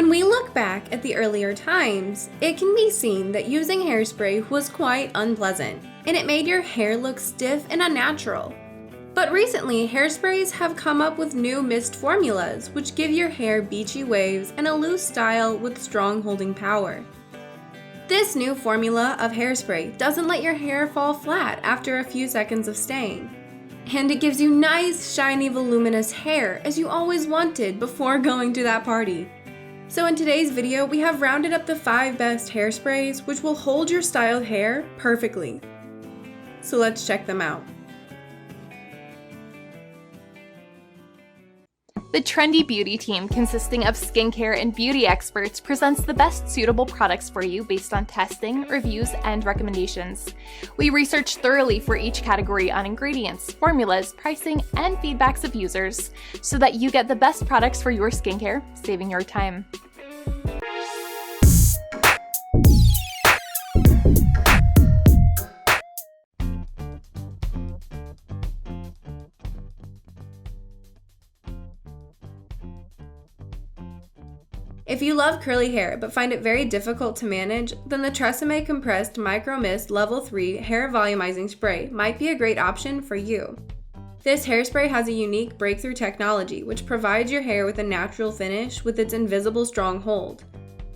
When we look back at the earlier times, it can be seen that using hairspray was quite unpleasant, and it made your hair look stiff and unnatural. But recently, hairsprays have come up with new mist formulas which give your hair beachy waves and a loose style with strong holding power. This new formula of hairspray doesn't let your hair fall flat after a few seconds of staying. And it gives you nice, shiny, voluminous hair as you always wanted before going to that party. So in today's video, we have rounded up the 5 best hairsprays which will hold your styled hair perfectly. So let's check them out. The Trendy Beauty team, consisting of skincare and beauty experts, presents the best suitable products for you based on testing, reviews, and recommendations. We research thoroughly for each category on ingredients, formulas, pricing, and feedbacks of users so that you get the best products for your skincare, saving your time. If you love curly hair but find it very difficult to manage, then the Tresemme Compressed Micro Mist Level 3 Hair Volumizing Spray might be a great option for you. This hairspray has a unique breakthrough technology which provides your hair with a natural finish with its invisible strong hold.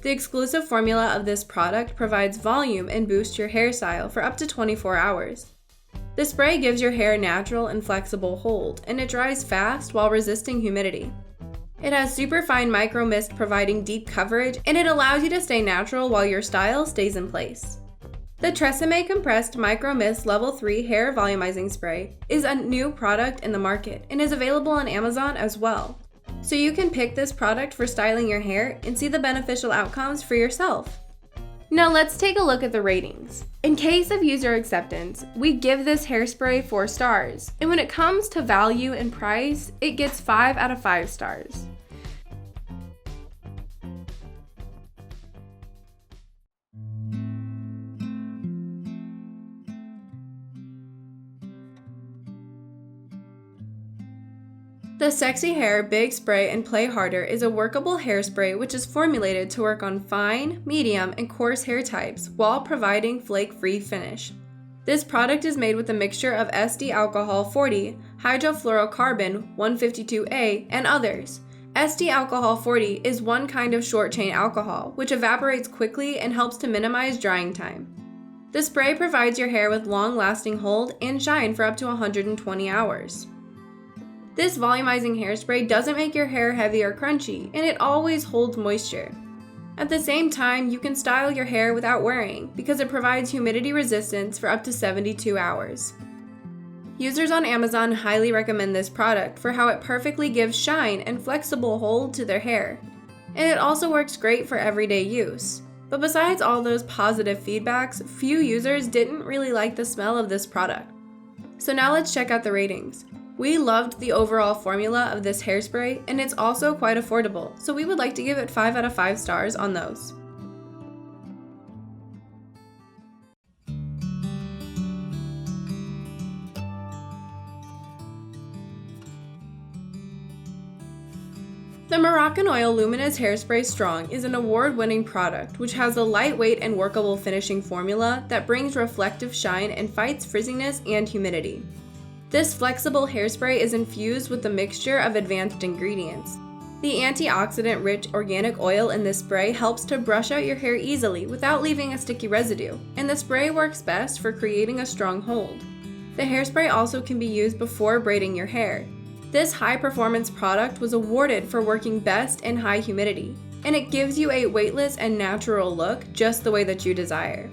The exclusive formula of this product provides volume and boosts your hairstyle for up to 24 hours. The spray gives your hair a natural and flexible hold, and it dries fast while resisting humidity. It has superfine micro mist providing deep coverage, and it allows you to stay natural while your style stays in place. The Tresemme Compressed Micro Mist Level 3 Hair Volumizing Spray is a new product in the market and is available on Amazon as well. So you can pick this product for styling your hair and see the beneficial outcomes for yourself. Now let's take a look at the ratings. In case of user acceptance, we give this hairspray 4 stars, and when it comes to value and price, it gets 5 out of 5 stars. The SexyHair Big Spray and Play Harder is a workable hairspray which is formulated to work on fine, medium, and coarse hair types while providing flake-free finish. This product is made with a mixture of SD alcohol 40, hydrofluorocarbon 152A, and others. SD alcohol 40 is one kind of short-chain alcohol which evaporates quickly and helps to minimize drying time. The spray provides your hair with long-lasting hold and shine for up to 120 hours. This volumizing hairspray doesn't make your hair heavy or crunchy, and it always holds moisture. At the same time, you can style your hair without worrying because it provides humidity resistance for up to 72 hours. Users on Amazon highly recommend this product for how it perfectly gives shine and flexible hold to their hair. And it also works great for everyday use. But besides all those positive feedbacks, few users didn't really like the smell of this product. So now let's check out the ratings. We loved the overall formula of this hairspray, and it's also quite affordable, so we would like to give it 5 out of 5 stars on those. The Moroccanoil Luminous Hairspray Strong is an award-winning product which has a lightweight and workable finishing formula that brings reflective shine and fights frizziness and humidity. This flexible hairspray is infused with a mixture of advanced ingredients. The antioxidant-rich organic oil in this spray helps to brush out your hair easily without leaving a sticky residue, and the spray works best for creating a strong hold. The hairspray also can be used before braiding your hair. This high-performance product was awarded for working best in high humidity, and it gives you a weightless and natural look just the way that you desire.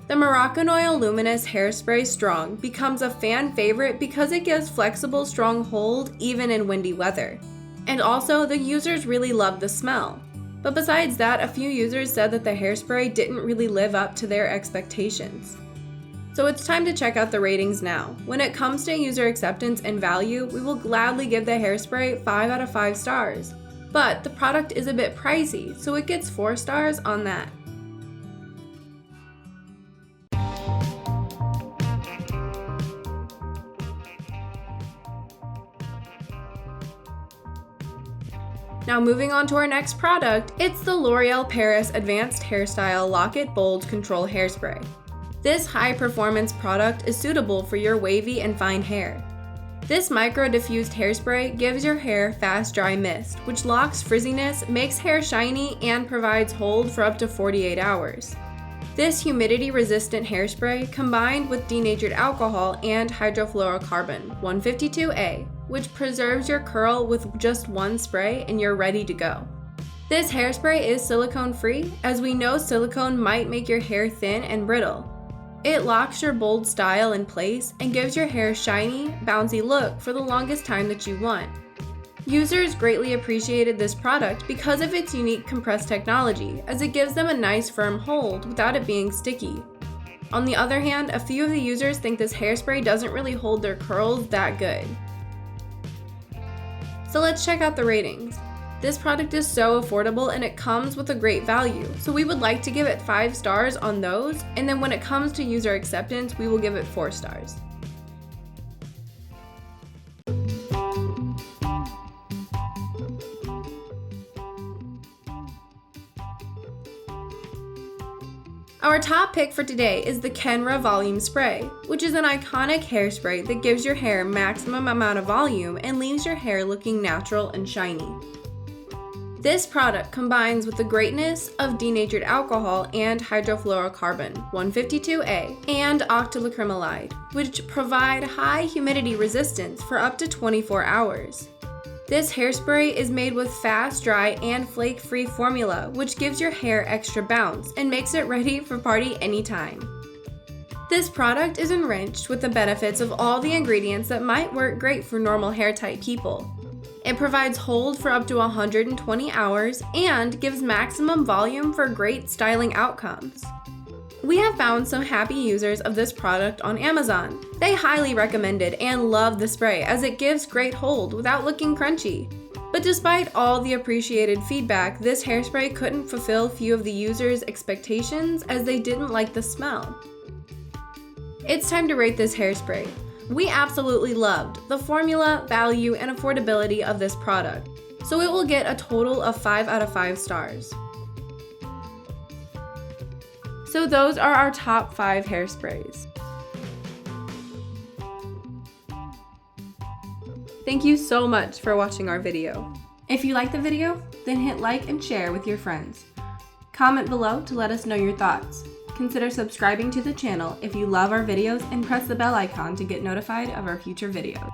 The Moroccanoil Luminous Hairspray Strong becomes a fan favorite because it gives flexible, strong hold even in windy weather. And also, the users really loved the smell. But besides that, a few users said that the hairspray didn't really live up to their expectations. So it's time to check out the ratings now. When it comes to user acceptance and value, we will gladly give the hairspray 5 out of 5 stars. But the product is a bit pricey, so it gets 4 stars on that. Now moving on to our next product, it's the L'Oreal Paris Advanced Hairstyle Lock It Bold Control Hairspray. This high-performance product is suitable for your wavy and fine hair. This micro-diffused hairspray gives your hair fast dry mist, which locks frizziness, makes hair shiny, and provides hold for up to 48 hours. This humidity-resistant hairspray combined with denatured alcohol and hydrofluorocarbon 152A, which preserves your curl with just one spray and you're ready to go. This hairspray is silicone-free, as we know silicone might make your hair thin and brittle. It locks your bold style in place and gives your hair a shiny, bouncy look for the longest time that you want. Users greatly appreciated this product because of its unique compressed technology, as it gives them a nice firm hold without it being sticky. On the other hand, a few of the users think this hairspray doesn't really hold their curls that good. So let's check out the ratings. This product is so affordable and it comes with a great value, so we would like to give it 5 stars on those, and then when it comes to user acceptance, we will give it 4 stars. Our top pick for today is the Kenra Volume Spray, which is an iconic hairspray that gives your hair maximum amount of volume and leaves your hair looking natural and shiny. This product combines with the greatness of denatured alcohol and hydrofluorocarbon 152A and octylacrylamide, which provide high humidity resistance for up to 24 hours. This hairspray is made with fast dry and flake-free formula, which gives your hair extra bounce and makes it ready for party anytime. This product is enriched with the benefits of all the ingredients that might work great for normal hair type people. It provides hold for up to 120 hours and gives maximum volume for great styling outcomes. We have found some happy users of this product on Amazon. They highly recommend it and love the spray as it gives great hold without looking crunchy. But despite all the appreciated feedback, this hairspray couldn't fulfill few of the users' expectations as they didn't like the smell. It's time to rate this hairspray. We absolutely loved the formula, value, and affordability of this product, so it will get a total of 5 out of 5 stars. So those are our top 5 hairsprays. Thank you so much for watching our video. If you liked the video, then hit like and share with your friends. Comment below to let us know your thoughts. Consider subscribing to the channel if you love our videos and press the bell icon to get notified of our future videos.